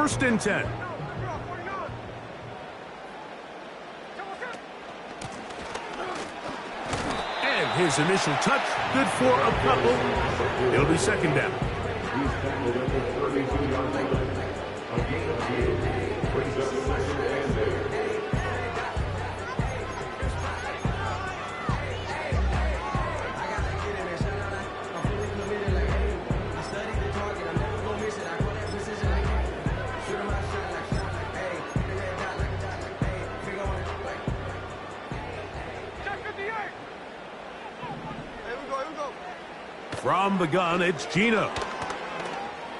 first and 10. And his initial touch, good for a couple. It'll be second down. From the gun, it's Geno.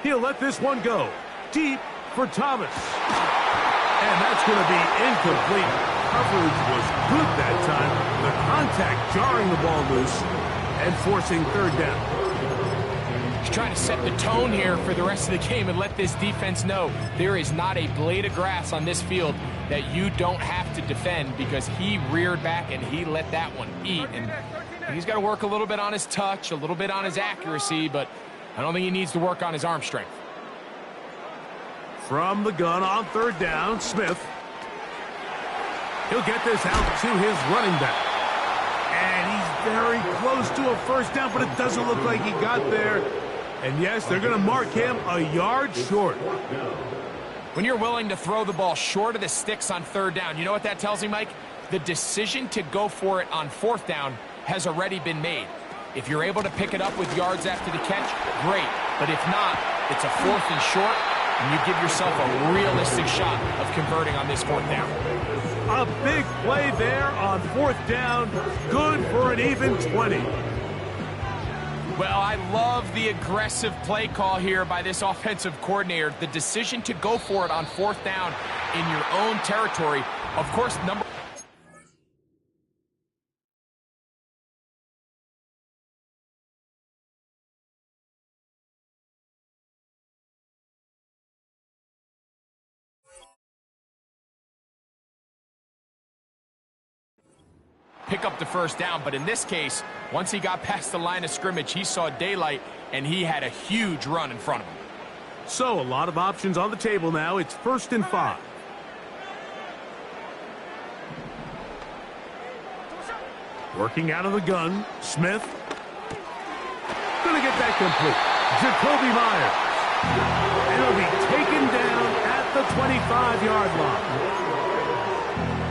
He'll let this one go. Deep for Thomas. And that's going to be incomplete. Coverage was good that time. The contact jarring the ball loose and forcing third down. He's trying to set the tone here for the rest of the game and let this defense know there is not a blade of grass on this field that you don't have to defend, because he reared back and he let that one eat. And he's got to work a little bit on his touch, a little bit on his accuracy, but I don't think he needs to work on his arm strength. From the gun on third down, Smith. He'll get this out to his running back. And he's very close to a first down, but it doesn't look like he got there. And yes, they're going to mark him a yard short. When you're willing to throw the ball short of the sticks on third down, you know what that tells me, Mike? The decision to go for it on fourth down has already been made. If you're able to pick it up with yards after the catch, great. But if not, it's a fourth and short, and you give yourself a realistic shot of converting on this fourth down. A big play there on fourth down. Good for an even 20. Well, I love the aggressive play call here by this offensive coordinator. The decision to go for it on fourth down in your own territory. Of course, pick up the first down, but in this case, once he got past the line of scrimmage, he saw daylight, and he had a huge run in front of him. So a lot of options on the table now. It's first and 5. Working out of the gun, Smith. Gonna get that complete. Jacoby Myers. And he'll be taken down at the 25-yard line.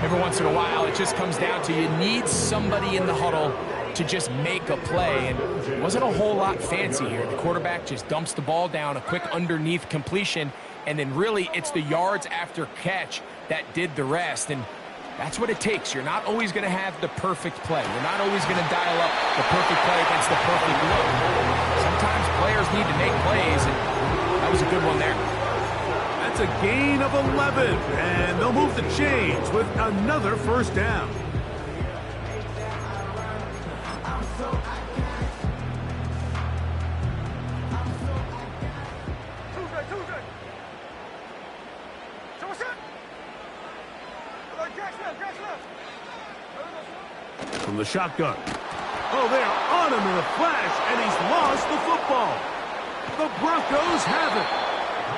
Every once in a while, it just comes down to you need somebody in the huddle to just make a play, and it wasn't a whole lot fancy here. The quarterback just dumps the ball down, a quick underneath completion, and then really it's the yards after catch that did the rest, and that's what it takes. You're not always going to have the perfect play. You're not always going to dial up the perfect play against the perfect look. Sometimes players need to make plays, and that was a good one there. That's a gain of 11, and they'll move the chains with another first down. From the shotgun. Oh, they're on him in a flash, and he's lost the football. The Broncos have it.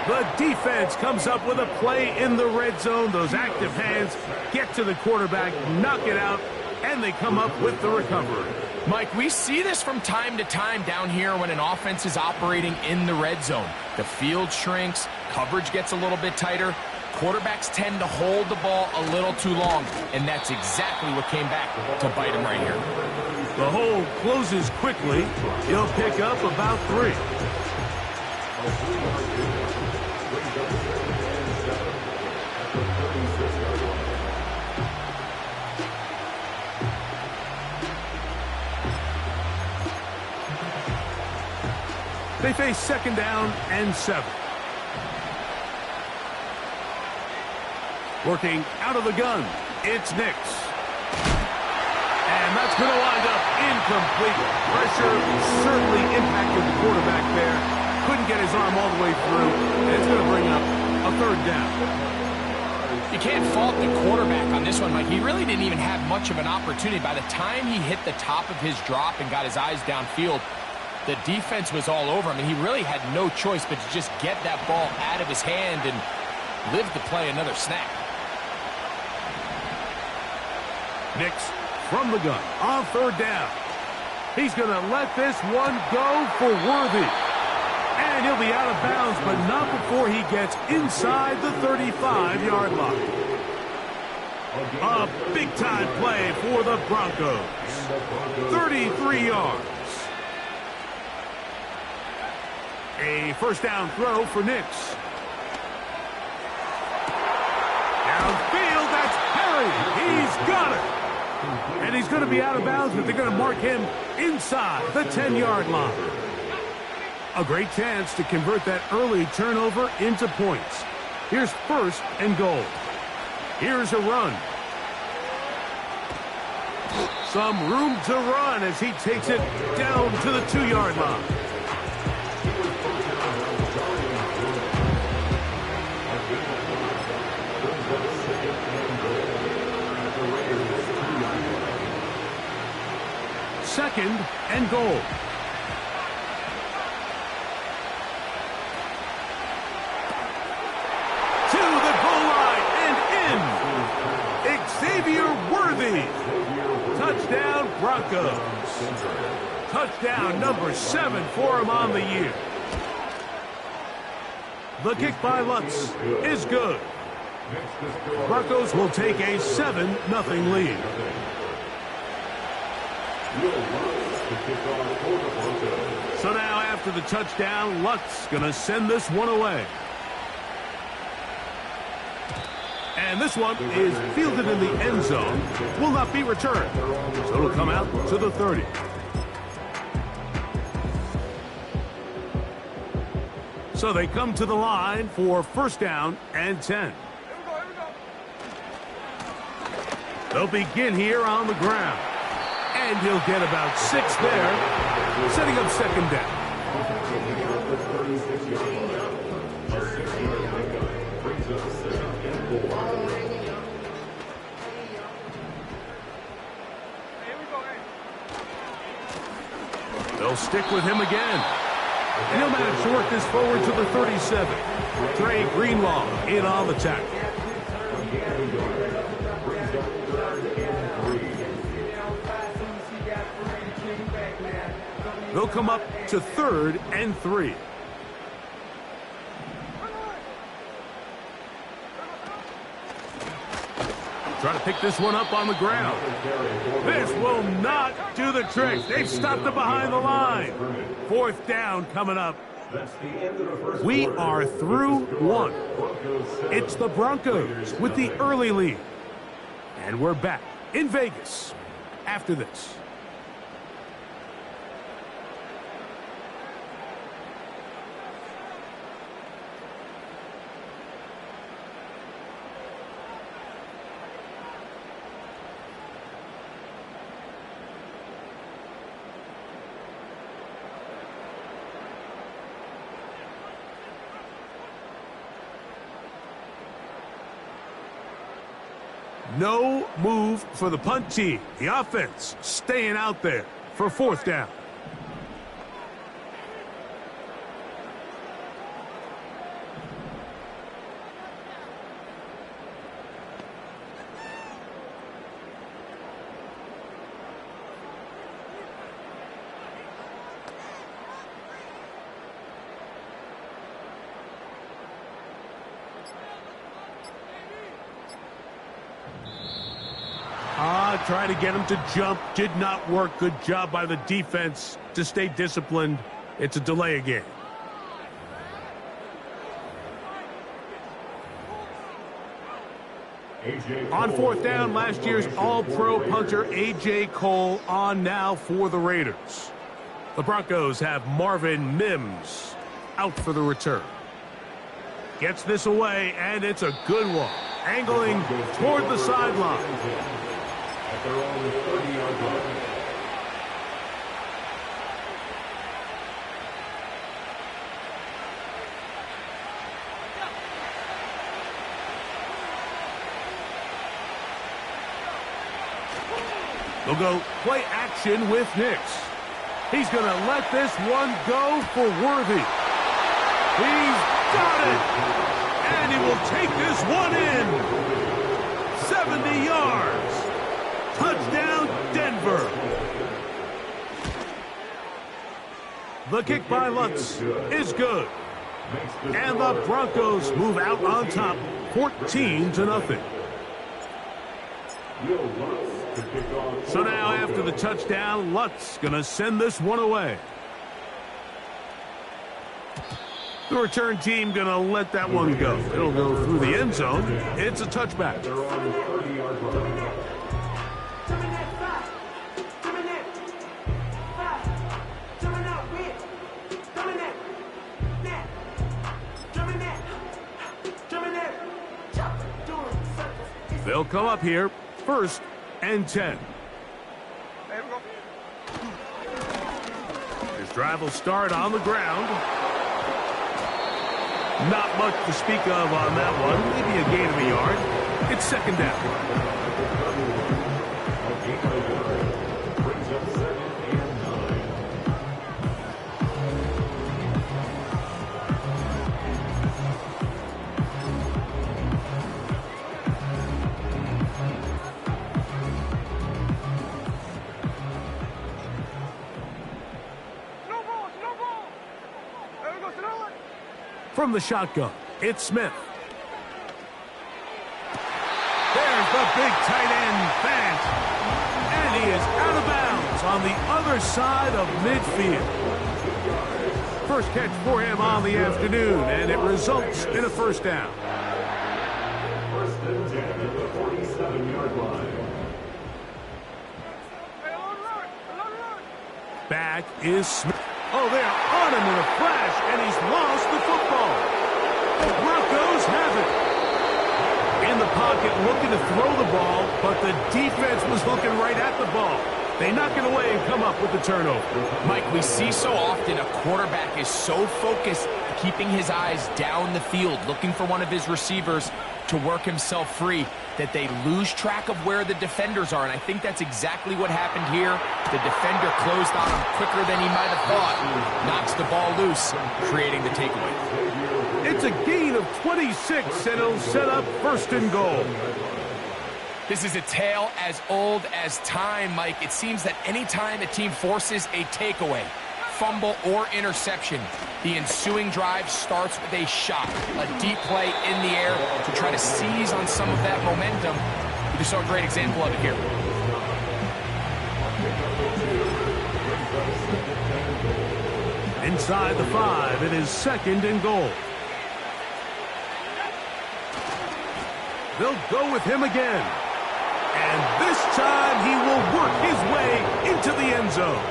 The defense comes up with a play in the red zone. Those active hands get to the quarterback, knock it out, and they come up with the recovery. Mike, we see this from time to time down here when an offense is operating in the red zone. The field shrinks, coverage gets a little bit tighter. Quarterbacks tend to hold the ball a little too long, and that's exactly what came back to bite him right here. The hole closes quickly. He'll pick up about 3. They face second down and 7. Working out of the gun, it's Nix. And that's going to wind up incomplete. Pressure certainly impacted the quarterback there. Couldn't get his arm all the way through, and it's going to bring up a third down. You can't fault the quarterback on this one, Mike. He really didn't even have much of an opportunity. By the time he hit the top of his drop and got his eyes downfield, the defense was all over him, and he really had no choice but to just get that ball out of his hand. And live to play another snap. Nix from the gun on third down. He's going to let this one go for Worthy. And he'll be out of bounds, but not before he gets inside the 35-yard line. A big-time play for the Broncos. 33 yards. A first down throw for Nix. Downfield, that's Perry. He's got it. And he's going to be out of bounds, but they're going to mark him inside the 10-yard line. A great chance to convert that early turnover into points. Here's first and goal. Here's a run. Some room to run as he takes it down to the 2-yard line. Second and goal. To the goal line and in. Xavier Worthy. Touchdown Broncos. Touchdown number 7 for him on the year. The kick by Lutz is good. Broncos will take a 7-0 lead. So now after the touchdown, Lutz going to send this one away. And this one is fielded in the end zone. Will not be returned. So it'll come out to the 30. So they come to the line for first down and 10. They'll begin here on the ground. And he'll get about 6 there, setting up second down. They'll stick with him again. And he'll manage to work this forward to the 37. Trey Greenlaw in on the tackle. They'll come up to 3rd and 3. Try to pick this one up on the ground. This will not do the trick. They've stopped it behind the line. 4th down coming up. We are through 1. It's the Broncos with the early lead. And we're back in Vegas after this. No move for the punt team. The offense staying out there for 4th down. Trying to get him to jump. Did not work. Good job by the defense to stay disciplined. It's a delay again. On 4th down, last year's All-Pro punter A.J. Cole on now for the Raiders. The Broncos have Marvin Mims out for the return. Gets this away, and it's a good one. Angling toward the sideline. At their own 30-yard line. They'll go play action with Nix. He's going to let this one go for Worthy. He's got it. And he will take this one in. 70 yards. Touchdown, Denver. The kick by Lutz is good. And the Broncos move out on top, 14-0. So now after the touchdown, Lutz going to send this one away. The return team going to let that one go. It'll go through the end zone. It's a touchback. They'll come up here, 1st and 10. This drive will start on the ground. Not much to speak of on that one. Maybe a gain of a yard. It's 2nd down. From the shotgun, it's Smith. There's the big tight end, Fant. And he is out of bounds on the other side of midfield. First catch for him on the afternoon, and it results in a 1st down. 1st and 10 at the 47-yard line. Back is Smith. Oh, they're on him in a flash, and he's lost the football. The Broncos have it. In the pocket, looking to throw the ball, but the defense was looking right at the ball. They knock it away and come up with the turnover. Mike, we see so often a quarterback is so focused, keeping his eyes down the field, looking for one of his receivers to work himself free, that they lose track of where the defenders are. And I think that's exactly what happened here. The defender closed on him quicker than he might have thought. Knocks the ball loose, creating the takeaway. It's a gain of 26, and it'll set up 1st and goal. This is a tale as old as time, Mike. It seems that anytime a team forces a takeaway, fumble, or interception, the ensuing drive starts with a shot, a deep play in the air to try to seize on some of that momentum. We just saw a great example of it here. Inside the 5, it is 2nd and goal. They'll go with him again. And this time he will work his way into the end zone.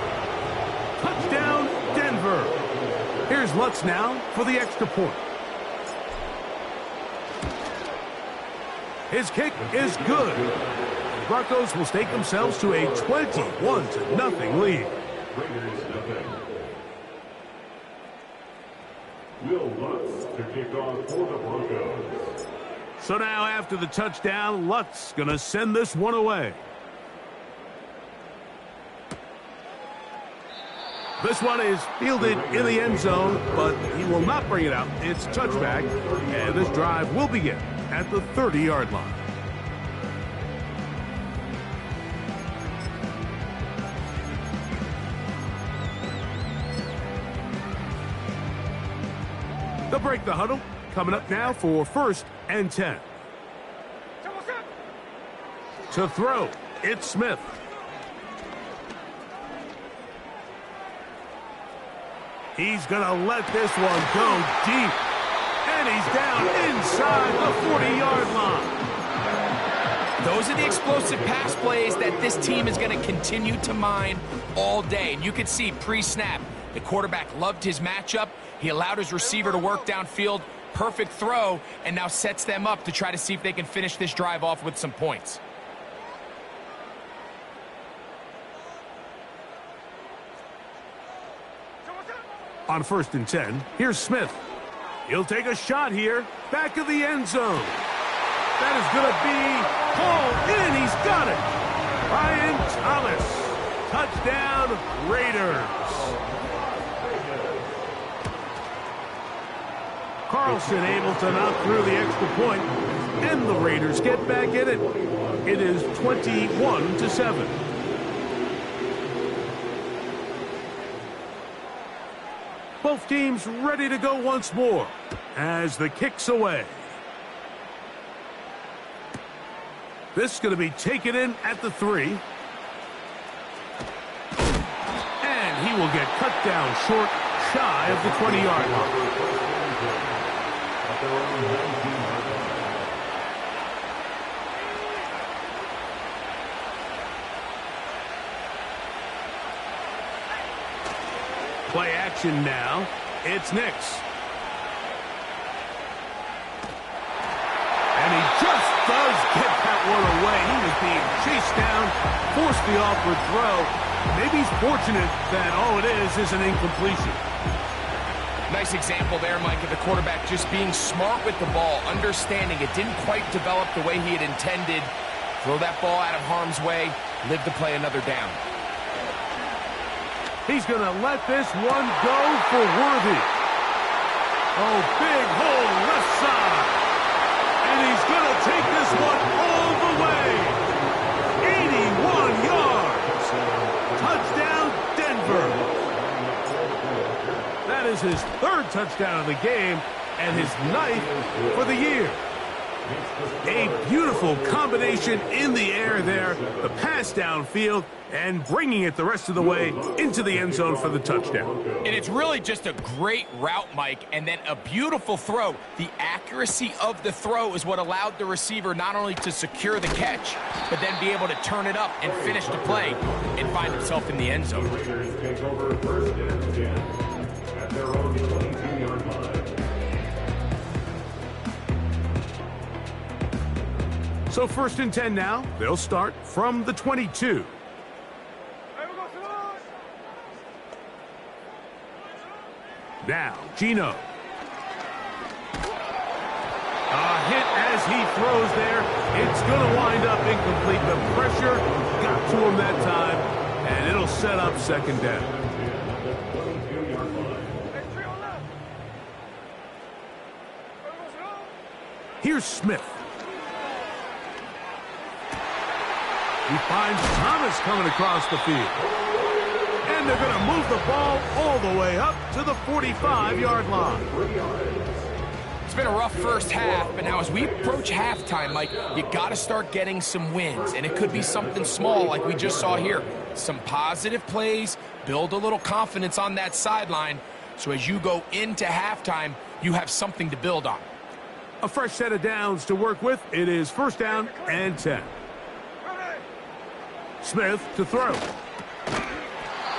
Touchdown, Denver. Here's Lutz now for the extra point. His kick is good. The Broncos will stake themselves to a 21-0 lead. Will Lutz to kick off for the Broncos. So now after the touchdown, Lutz going to send this one away. This one is fielded in the end zone, but he will not bring it out. It's a touchback, and this drive will begin at the 30-yard line. They'll break the huddle. Coming up now for 1st and 10. To throw, it's Smith. He's going to let this one go deep. And he's down inside the 40-yard line. Those are the explosive pass plays that this team is going to continue to mine all day. And you could see pre-snap, the quarterback loved his matchup. He allowed his receiver to work downfield. Perfect throw, and now sets them up to try to see if they can finish this drive off with some points. On 1st and 10, here's Smith. He'll take a shot here, back of the end zone. That is going to be pulled in. He's got it. Brian Thomas. Touchdown, Raiders. Carlson able to knock through the extra point, and the Raiders get back in it. It is 21-7. Both teams ready to go once more as the kick's away. This is going to be taken in at the 3. And he will get cut down short, shy of the 20-yard line. Play action now. It's Nix. And he just does get that one away. He was being chased down, forced the awkward throw. Maybe he's fortunate that all it is an incompletion. Nice example there, Mike, of the quarterback just being smart with the ball, understanding it didn't quite develop the way he had intended. Throw that ball out of harm's way, live to play another down. He's going to let this one go for Worthy. Oh, big hole left side. And he's going to take this one all the way. 81 yards. Touchdown, Denver. That is his 3rd touchdown of the game and his 9th for the year. A beautiful combination in the air there. The pass downfield and bringing it the rest of the way into the end zone for the touchdown. And it's really just a great route, Mike, and then a beautiful throw. The accuracy of the throw is what allowed the receiver not only to secure the catch, but then be able to turn it up and finish the play and find himself in the end zone. Take over 1st and 10 at their own 22-yard line. So 1st and 10 now. They'll start from the 22. Now, Geno. A hit as he throws there. It's going to wind up incomplete. The pressure got to him that time, and it'll set up 2nd down. Here's Smith. He finds Thomas coming across the field. And they're going to move the ball all the way up to the 45-yard line. It's been a rough first half, but now as we approach halftime, Mike, you got to start getting some wins. And it could be something small like we just saw here. Some positive plays, build a little confidence on that sideline. So as you go into halftime, you have something to build on. A fresh set of downs to work with. It is 1st down and 10. Smith to throw.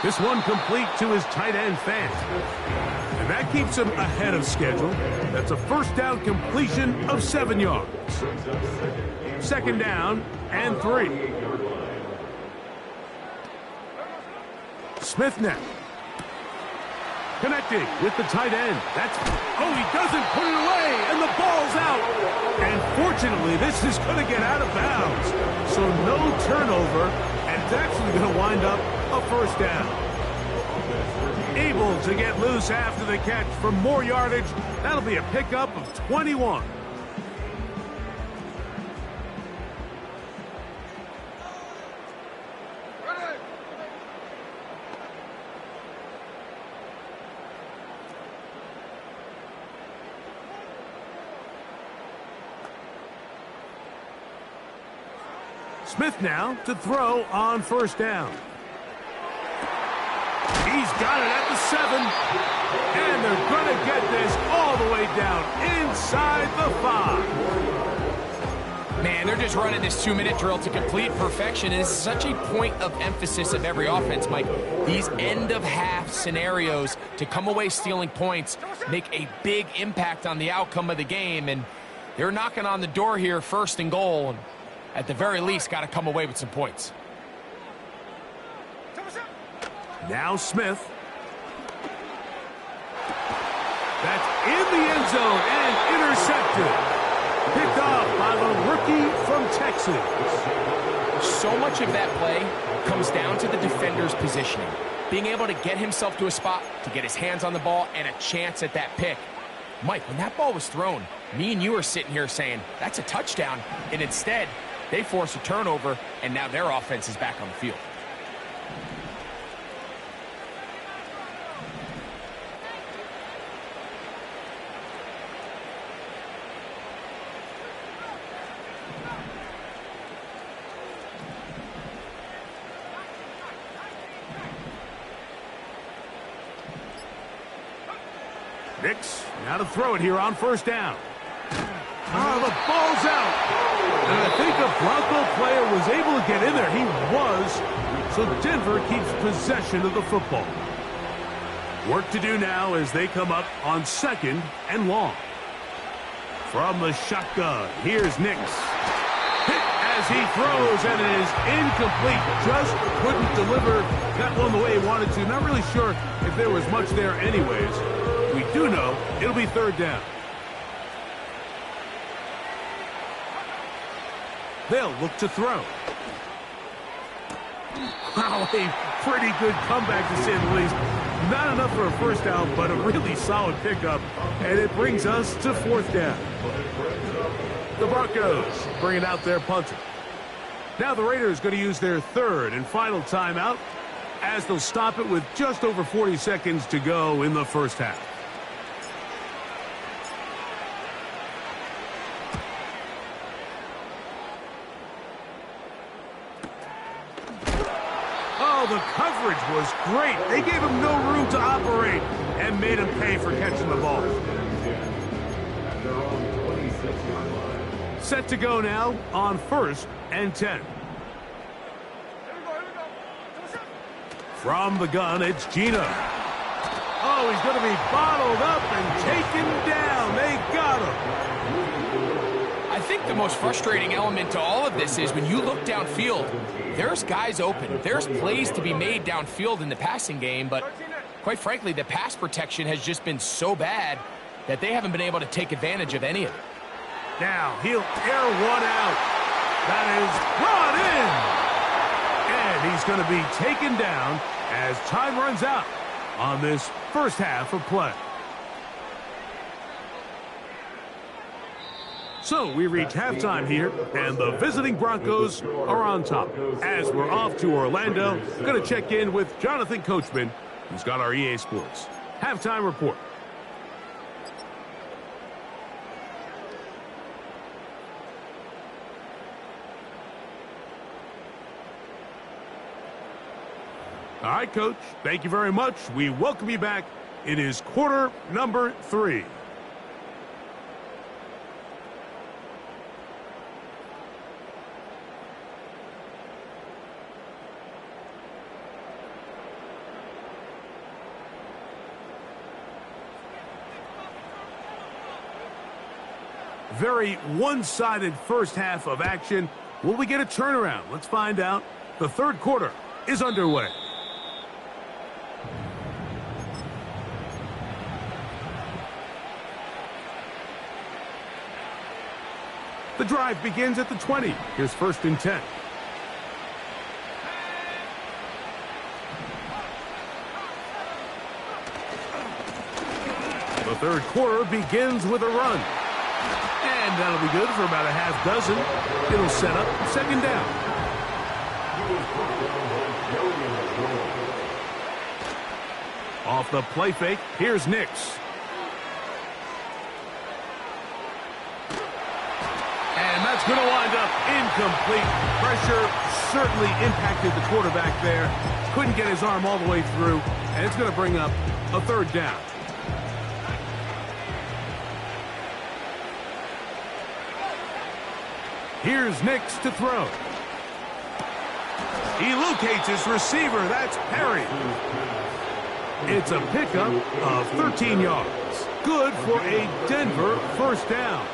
This one complete to his tight end, Fant. And that keeps him ahead of schedule. That's a 1st down completion of 7 yards. 2nd down and 3. Smith now. Connecting with the tight end. Oh, he doesn't put it away, and the ball's out. And fortunately, this is going to get out of bounds. So no turnover, and it's actually going to wind up a 1st down. Able to get loose after the catch for more yardage. That'll be a pickup of 21. Smith now to throw on 1st down. He's got it at the 7. And they're going to get this all the way down inside the 5. Man, they're just running this 2-minute drill to complete perfection. And it's such a point of emphasis of every offense, Mike. These end-of-half scenarios to come away stealing points make a big impact on the outcome of the game. And they're knocking on the door here, 1st and goal. And at the very least, got to come away with some points. Now Smith. That's in the end zone and intercepted. Picked off by the rookie from Texas. So much of that play comes down to the defender's positioning. Being able to get himself to a spot, to get his hands on the ball, and a chance at that pick. Mike, when that ball was thrown, me and you are sitting here saying, that's a touchdown. And instead, they force a turnover, and now their offense is back on the field. Nix, now to throw it here on first down. Oh, the ball's out. And I think a Bronco player was able to get in there. He was. So Denver keeps possession of the football. Work to do now as they come up on 2nd and long. From the shotgun, here's Nix. Hit as he throws, and it is incomplete. Just couldn't deliver that one the way he wanted to. Not really sure if there was much there anyways. We do know it'll be 3rd down. They'll look to throw. Wow, a pretty good comeback to say the least. Not enough for a first down, but a really solid pickup. And it brings us to 4th down. The Broncos bringing out their punter. Now the Raiders going to use their 3rd and final timeout as they'll stop it with just over 40 seconds to go in the first half. Oh, the coverage was great. They gave him no room to operate and made him pay for catching the ball. Set to go now on 1st and 10. From the gun, it's Gino. Oh, he's going to be bottled up and taken down. They got him. I think the most frustrating element to all of this is when you look downfield, there's guys open. There's plays to be made downfield in the passing game, but quite frankly, the pass protection has just been so bad that they haven't been able to take advantage of any of it. Now, he'll air one out. That is brought in. And he's going to be taken down as time runs out on this first half of play. So we reach halftime here, and the visiting Broncos are on top. As we're off to Orlando, going to check in with Jonathan Coachman, who's got our EA Sports halftime report. All right, Coach, thank you very much. We welcome you back. It is quarter number 3. Very one-sided first half of action. Will we get a turnaround? Let's find out. The 3rd quarter is underway. The drive begins at the 20. Here's 1st and 10. The 3rd quarter begins with a run. And that'll be good for about a half dozen. It'll set up 2nd down. Off the play fake, here's Nix. And that's going to wind up incomplete. Pressure certainly impacted the quarterback there. Couldn't get his arm all the way through. And it's going to bring up a 3rd down. Here's Nix to throw. He locates his receiver. That's Perry. It's a pickup of 13 yards. Good for a Denver first down.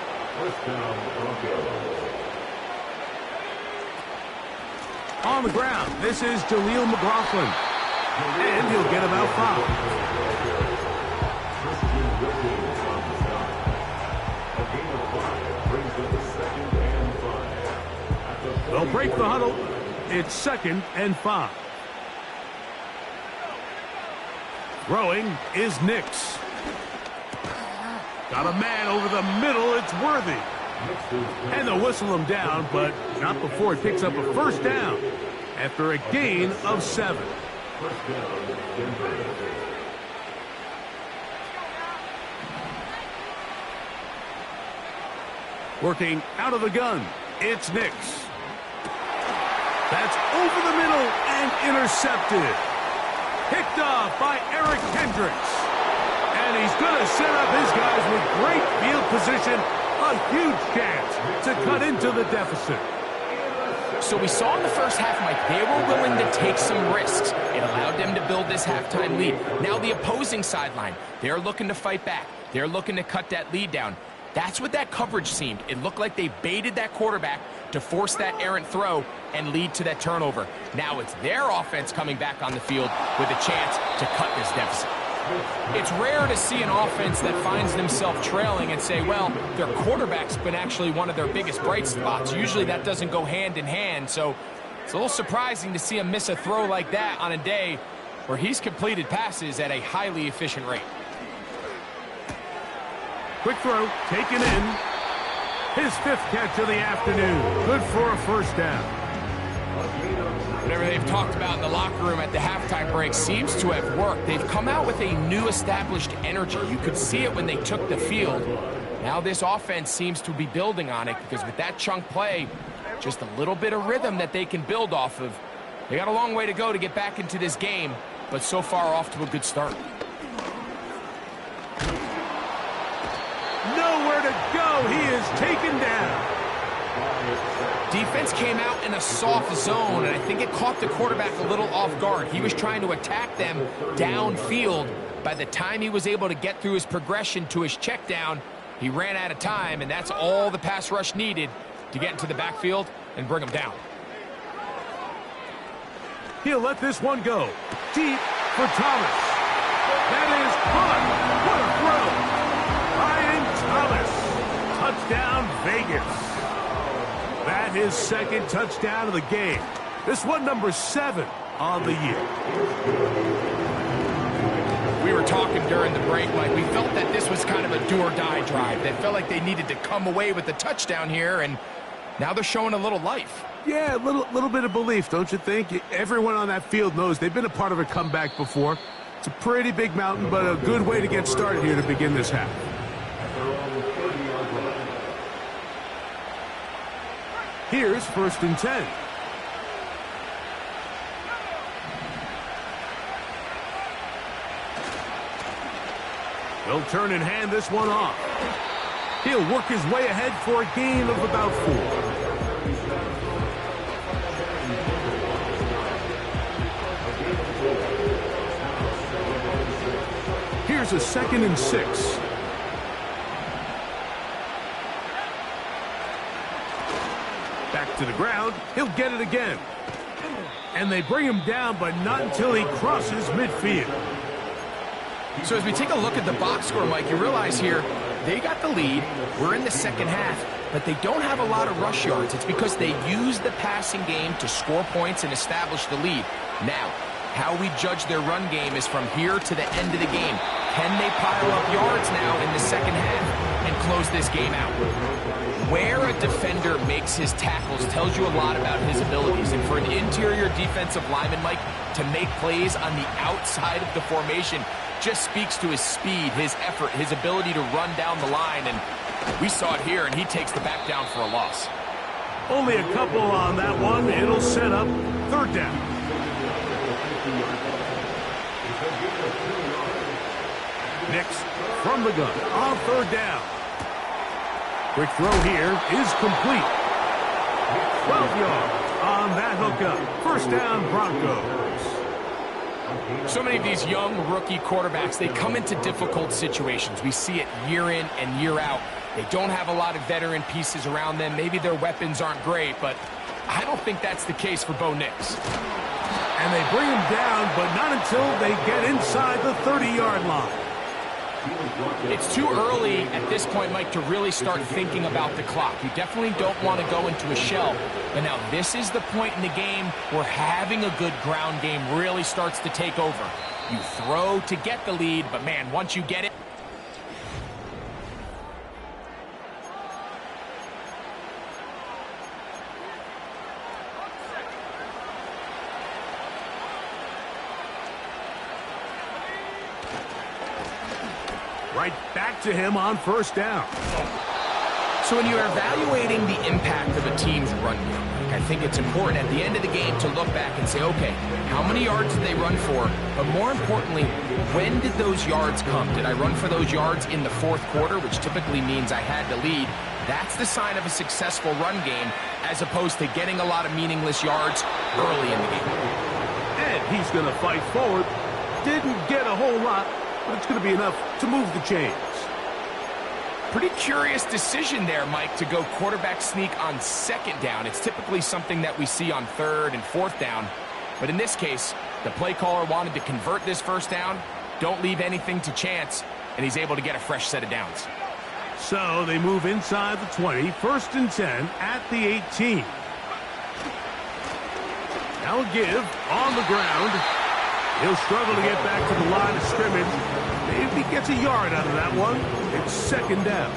On the ground, this is Jaleel McLaughlin. And he'll get about 5. They'll break the huddle. It's 2nd and 5. Throwing is Nix. Got a man over the middle. It's Worthy. And they'll whistle him down, but not before he picks up a first down after a gain of 7. Working out of the gun, it's Nix. That's over the middle and intercepted. Picked off by Eric Kendricks. And he's going to set up his guys with great field position. A huge chance to cut into the deficit. So we saw in the first half, Mike, they were willing to take some risks. It allowed them to build this halftime lead. Now the opposing sideline, they're looking to fight back. They're looking to cut that lead down. That's what that coverage seemed. It looked like they baited that quarterback to force that errant throw and lead to that turnover. Now it's their offense coming back on the field with a chance to cut this deficit. It's rare to see an offense that finds themselves trailing and say, well, their quarterback's been actually one of their biggest bright spots. Usually that doesn't go hand in hand, so it's a little surprising to see him miss a throw like that on a day where he's completed passes at a highly efficient rate. Quick throw, taken in. His 5th catch of the afternoon. Good for a first down. Whatever they've talked about in the locker room at the halftime break seems to have worked. They've come out with a new established energy. You could see it when they took the field. Now this offense seems to be building on it because with that chunk play, just a little bit of rhythm that they can build off of. They got a long way to go to get back into this game, but so far off to a good start. Nowhere to go. He is taken down. Defense came out in a soft zone, and I think it caught the quarterback a little off guard. He was trying to attack them downfield. By the time he was able to get through his progression to his check down, he ran out of time, and that's all the pass rush needed to get into the backfield and bring him down. He'll let this one go. Deep for Thomas. That is caught. What a throw. Ryan Thomas. Touchdown, Vegas. That his 2nd touchdown of the game. This one number 7 on the year. We were talking during the break, Mike. We felt that this was kind of a do-or-die drive. They felt like they needed to come away with the touchdown here, and now they're showing a little life. Yeah, a little bit of belief, don't you think? Everyone on that field knows they've been a part of a comeback before. It's a pretty big mountain, but a good way to get started here to begin this half. Here's 1st and 10. They'll turn and hand this one off. He'll work his way ahead for a gain of about 4. Here's a 2nd and 6. Back to the ground. He'll get it again. And they bring him down, but not until he crosses midfield. So as we take a look at the box score, Mike, you realize here they got the lead. We're in the 2nd half, but they don't have a lot of rush yards. It's because they use the passing game to score points and establish the lead. Now, how we judge their run game is from here to the end of the game. Can they pile up yards now in the 2nd half and close this game out? Where a defender makes his tackles tells you a lot about his abilities. And for an interior defensive lineman, Mike, to make plays on the outside of the formation just speaks to his speed, his effort, his ability to run down the line. And we saw it here, and he takes the back down for a loss. Only a couple on that one. It'll set up 3rd down. Nix from the gun on 3rd down. Quick throw here is complete. 12 yards on that hookup. 1st down, Broncos. So many of these young rookie quarterbacks, they come into difficult situations. We see it year in and year out. They don't have a lot of veteran pieces around them. Maybe their weapons aren't great, but I don't think that's the case for Bo Nix. And they bring him down, but not until they get inside the 30-yard line. It's too early at this point, Mike, to really start thinking about the clock. You definitely don't want to go into a shell. But now this is the point in the game where having a good ground game really starts to take over. You throw to get the lead, but man, once you get it. Right back to him on first down. So when you're evaluating the impact of a team's run game, I think it's important at the end of the game to look back and say, okay, how many yards did they run for? But more importantly, when did those yards come? Did I run for those yards in the fourth quarter, which typically means I had to lead? That's the sign of a successful run game, as opposed to getting a lot of meaningless yards early in the game. And he's going to fight forward. Didn't get a whole lot, but it's going to be enough to move the chains. Pretty curious decision there, Mike, to go quarterback sneak on second down. It's typically something that we see on third and fourth down. But in this case, the play caller wanted to convert this first down, don't leave anything to chance, and he's able to get a fresh set of downs. So they move inside the 20, 1st and 10 at the 18. Now a give on the ground. He'll struggle to get back to the line of scrimmage. Maybe he gets a yard out of that one. It's second down.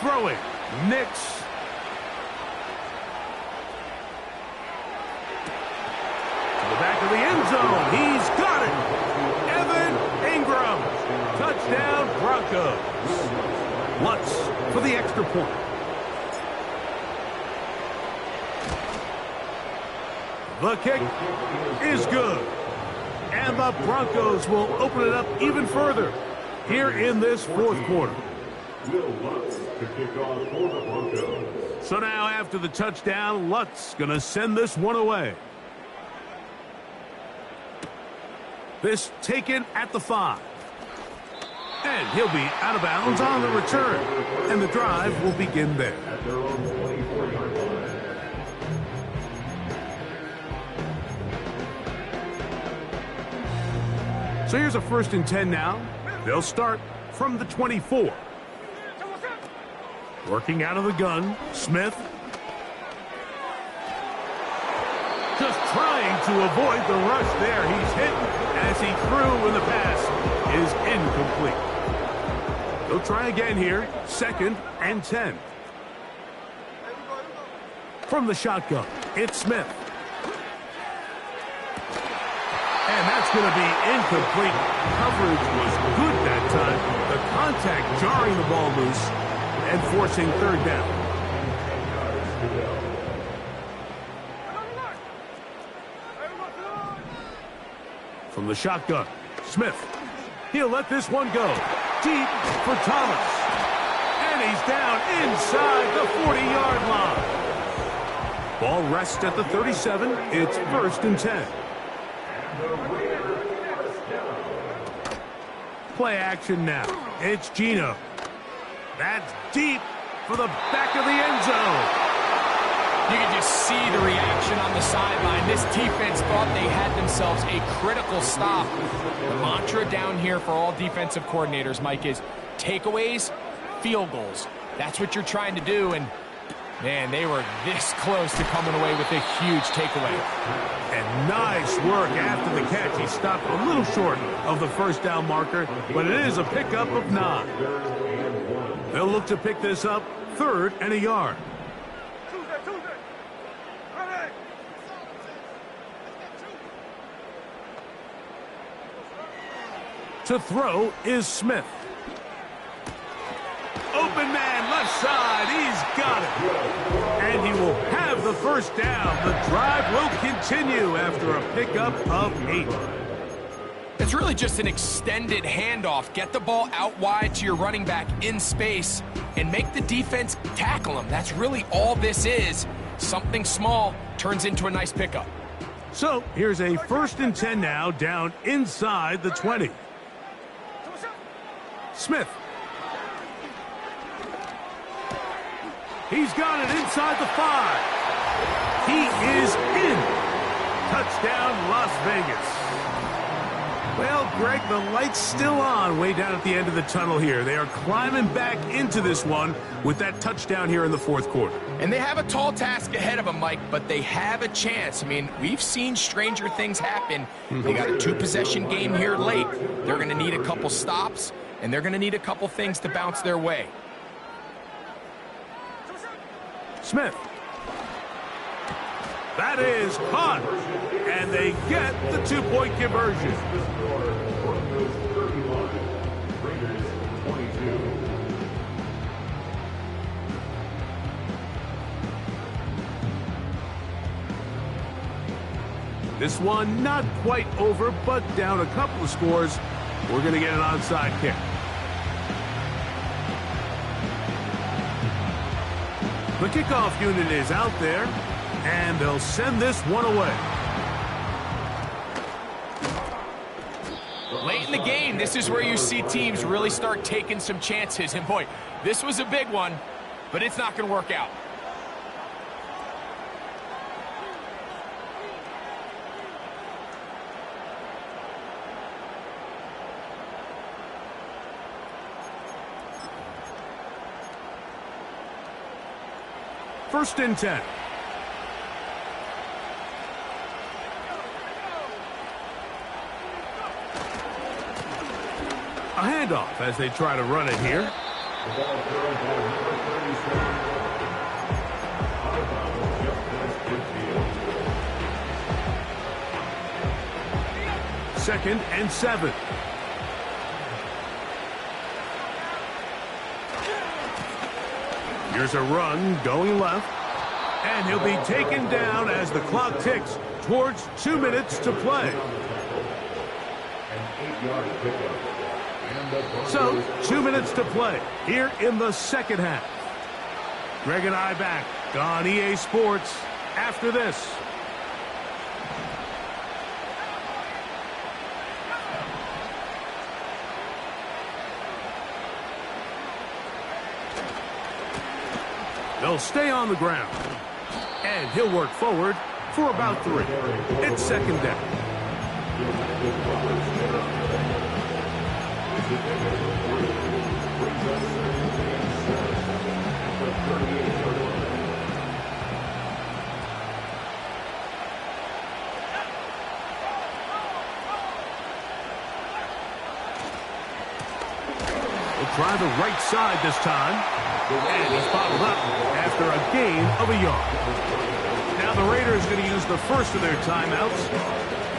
Throwing, Nix. Back of the end zone. He's got it. Evan Ingram. Touchdown, Broncos. Lutz for the extra point. The kick is good. And the Broncos will open it up even further here in this fourth quarter. Will Lutz to kick off for the Broncos. So now after the touchdown, Lutz going to send this one away. This taken at the 5. And he'll be out of bounds on the return. And the drive will begin there. At their own 24-yard line. So here's a 1st and 10 now. They'll start from the 24. Working out of the gun, Smith. Just trying to avoid the rush there. He's hit as he threw when the pass is incomplete. They'll try again here. 2nd and 10. From the shotgun, it's Smith. And that's going to be incomplete. Coverage was good that time. The contact jarring the ball loose and forcing 3rd down. From the shotgun, Smith. He'll let this one go. Deep for Thomas. And he's down inside the 40-yard line. Ball rests at the 37. It's 1st and 10. Play action now. It's Geno. That's deep for the back of the end zone. You can just see the reaction on the sideline. This defense thought they had themselves a critical stop. The mantra down here for all defensive coordinators, Mike, is takeaways, field goals. That's what you're trying to do, and man, they were this close to coming away with a huge takeaway. And nice work after the catch. He stopped a little short of the 1st down marker, but it is a pickup of 9. They'll look to pick this up 3rd and a yard. To throw is Smith. Open man, left side. He's got it. And he will have the 1st down. The drive will continue after a pickup of 8. It's really just an extended handoff. Get the ball out wide to your running back in space and make the defense tackle him. That's really all this is. Something small turns into a nice pickup. So here's a 1st and 10 now, down inside the 20. Smith. He's got it inside the 5. He is in. Touchdown, Las Vegas. Well, Greg, the light's still on way down at the end of the tunnel here. They are climbing back into this one with that touchdown here in the fourth quarter. And they have a tall task ahead of them, Mike, but they have a chance. I mean, we've seen stranger things happen. They got a two-possession game here late. They're going to need a couple stops, and they're going to need a couple things to bounce their way. Smith. That is caught. And they get the two-point conversion. This one not quite over, but down a couple of scores. We're going to get an onside kick. The kickoff unit is out there, and they'll send this one away. Late in the game, this is where you see teams really start taking some chances. And boy, this was a big one, but it's not going to work out. First and 10. A handoff as they try to run it here. The ball thrown by number 37. Out of bounds, just past midfield. 2nd and 7. Here's a run going left. And he'll be taken down as the clock ticks towards 2 minutes to play. An 8-yard pickup. So, 2 minutes to play here in the second half. Greg and I back on EA Sports after this. They'll stay on the ground. And he'll work forward for about 3. It's second down. We'll try the right side this time. And he's bottled up after a gain of a yard. Now the Raiders are going to use the first of their timeouts.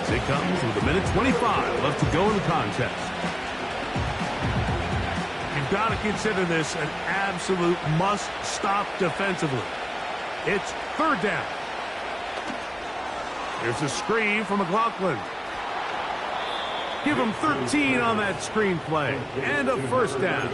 As it comes with 1:25 left to go in the contest. You've got to consider this an absolute must-stop defensively. It's third down. Here's a screen from McLaughlin. Give him 13 on that screen play. And a first down.